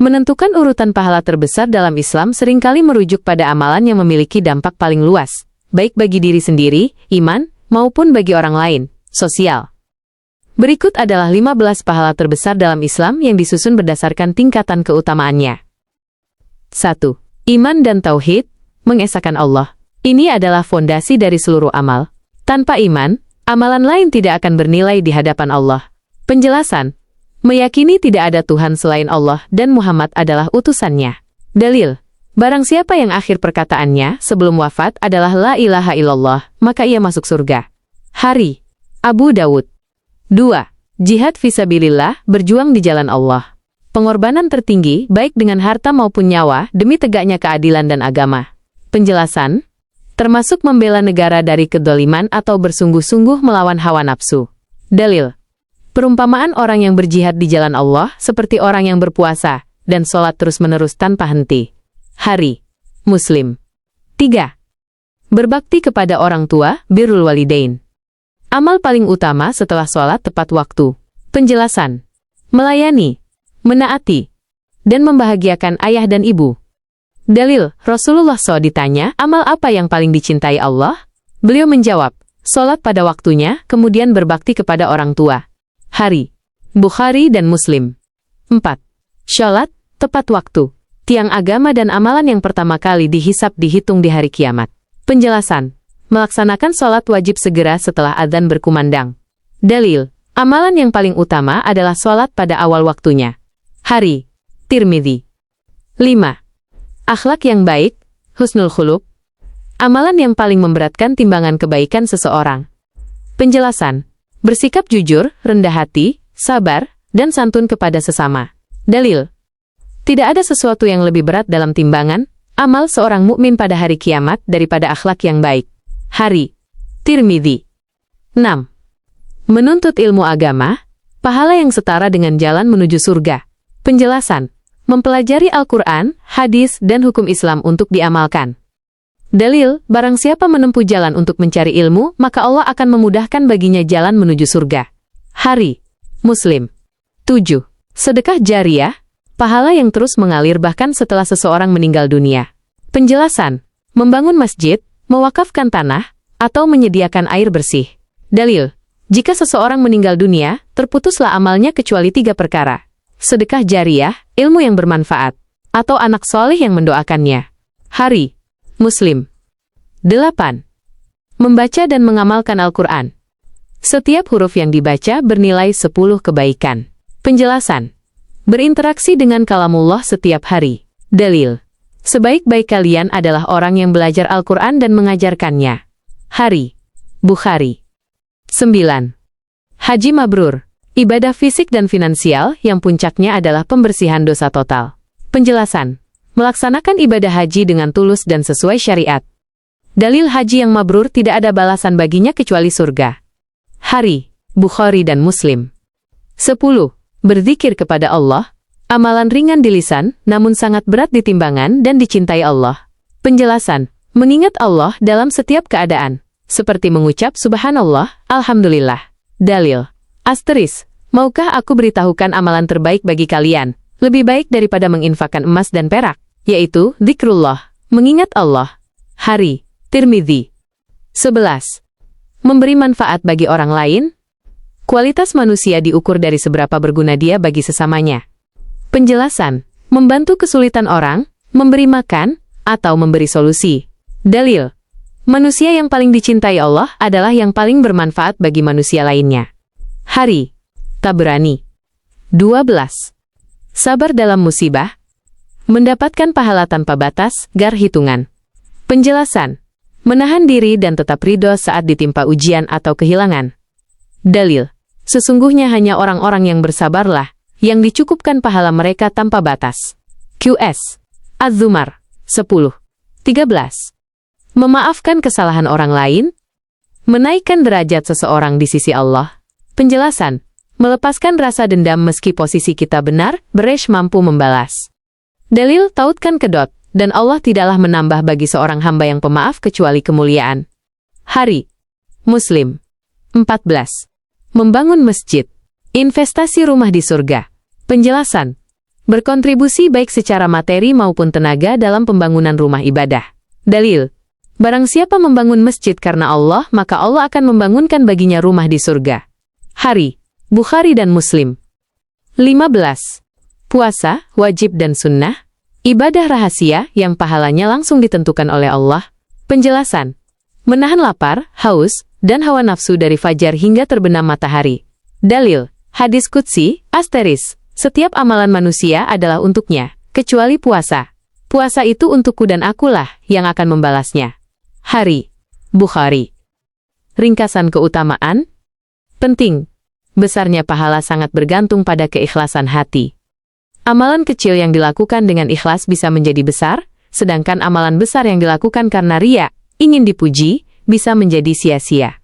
Menentukan urutan pahala terbesar dalam Islam seringkali merujuk pada amalan yang memiliki dampak paling luas, baik bagi diri sendiri, iman, maupun bagi orang lain, sosial. Berikut adalah 15 pahala terbesar dalam Islam yang disusun berdasarkan tingkatan keutamaannya. 1. Iman dan Tauhid, mengesahkan Allah. Ini adalah fondasi dari seluruh amal. Tanpa iman, amalan lain tidak akan bernilai di hadapan Allah. Penjelasan. Meyakini tidak ada Tuhan selain Allah dan Muhammad adalah utusannya. Dalil. Barang siapa yang akhir perkataannya sebelum wafat adalah la ilaha illallah, maka ia masuk surga. Hari. Abu Dawud. 2. Jihad fisabilillah, berjuang di jalan Allah. Pengorbanan tertinggi, baik dengan harta maupun nyawa, demi tegaknya keadilan dan agama. Penjelasan. Termasuk membela negara dari kedzaliman atau bersungguh-sungguh melawan hawa nafsu. Dalil. Perumpamaan orang yang berjihad di jalan Allah seperti orang yang berpuasa dan sholat terus-menerus tanpa henti. Hari. Muslim. 3. Berbakti kepada orang tua, birrul walidain. Amal paling utama setelah sholat tepat waktu. Penjelasan. Melayani, menaati, dan membahagiakan ayah dan ibu. Dalil. Rasulullah SAW ditanya, amal apa yang paling dicintai Allah? Beliau menjawab, sholat pada waktunya, kemudian berbakti kepada orang tua. Hari. Bukhari dan Muslim. 4. Sholat, tepat waktu. Tiang agama dan amalan yang pertama kali dihisab dihitung di hari kiamat. Penjelasan. Melaksanakan sholat wajib segera setelah adzan berkumandang. Dalil. Amalan yang paling utama adalah sholat pada awal waktunya. Hari. Tirmidzi. 5. Akhlak yang baik, husnul khuluq. Amalan yang paling memberatkan timbangan kebaikan seseorang. Penjelasan. Bersikap jujur, rendah hati, sabar, dan santun kepada sesama. Dalil. Tidak ada sesuatu yang lebih berat dalam timbangan amal seorang mukmin pada hari kiamat daripada akhlak yang baik. Hari. Tirmidzi. 6. Menuntut ilmu agama, pahala yang setara dengan jalan menuju surga. Penjelasan. Mempelajari Al-Quran, hadis, dan hukum Islam untuk diamalkan. Dalil, barang siapa menempuh jalan untuk mencari ilmu, maka Allah akan memudahkan baginya jalan menuju surga. Hari. Muslim. 7. Sedekah jariyah, pahala yang terus mengalir bahkan setelah seseorang meninggal dunia. Penjelasan. Membangun masjid, mewakafkan tanah, atau menyediakan air bersih. Dalil. Jika seseorang meninggal dunia, terputuslah amalnya kecuali 3 perkara. Sedekah jariyah, ilmu yang bermanfaat, atau anak soleh yang mendoakannya. Hari. Muslim. 8. Membaca dan mengamalkan Al-Quran. Setiap huruf yang dibaca bernilai 10 kebaikan. Penjelasan. Berinteraksi dengan kalamullah setiap hari. Dalil. Sebaik-baik kalian adalah orang yang belajar Al-Quran dan mengajarkannya. Hari. Bukhari. 9. Haji mabrur. Ibadah fisik dan finansial yang puncaknya adalah pembersihan dosa total. Penjelasan. Melaksanakan ibadah haji dengan tulus dan sesuai syariat. Dalil haji yang mabrur tidak ada balasan baginya kecuali surga. Hari. Bukhari dan Muslim. 10. Berzikir kepada Allah. Amalan ringan di lisan, namun sangat berat di timbangan dan dicintai Allah. Penjelasan. Mengingat Allah dalam setiap keadaan. Seperti mengucap subhanallah, alhamdulillah. Dalil. Asteris. Maukah aku beritahukan amalan terbaik bagi kalian? Lebih baik daripada menginfakkan emas dan perak, yaitu zikrullah, mengingat Allah. Hari. Tirmidzi. 11. Memberi manfaat bagi orang lain. Kualitas manusia diukur dari seberapa berguna dia bagi sesamanya. Penjelasan. Membantu kesulitan orang, memberi makan, atau memberi solusi. Dalil. Manusia yang paling dicintai Allah adalah yang paling bermanfaat bagi manusia lainnya. Hari. Tabrani. 12. Sabar dalam musibah. Mendapatkan pahala tanpa batas, gar hitungan. Penjelasan. Menahan diri dan tetap ridho saat ditimpa ujian atau kehilangan. Dalil. Sesungguhnya hanya orang-orang yang bersabarlah, yang dicukupkan pahala mereka tanpa batas. QS. Az-Zumar. 10. 13. Memaafkan kesalahan orang lain. Menaikkan derajat seseorang di sisi Allah. Penjelasan. Melepaskan rasa dendam meski posisi kita benar, beresh mampu membalas. Dalil tautkan kedot, dan Allah tidaklah menambah bagi seorang hamba yang pemaaf kecuali kemuliaan. Hari. Muslim. 14. Membangun masjid. Investasi rumah di surga. Penjelasan. Berkontribusi baik secara materi maupun tenaga dalam pembangunan rumah ibadah. Dalil. Barang siapa membangun masjid karena Allah, maka Allah akan membangunkan baginya rumah di surga. Hari. Bukhari dan Muslim. 15. Puasa, wajib dan sunnah. Ibadah rahasia yang pahalanya langsung ditentukan oleh Allah. Penjelasan. Menahan lapar, haus, dan hawa nafsu dari fajar hingga terbenam matahari. Dalil. Hadis Qudsi, *. Setiap amalan manusia adalah untuknya, kecuali puasa. Puasa itu untukku dan akulah yang akan membalasnya. Hari. Bukhari. Ringkasan keutamaan. Penting. Besarnya pahala sangat bergantung pada keikhlasan hati. Amalan kecil yang dilakukan dengan ikhlas bisa menjadi besar, sedangkan amalan besar yang dilakukan karena riya, ingin dipuji, bisa menjadi sia-sia.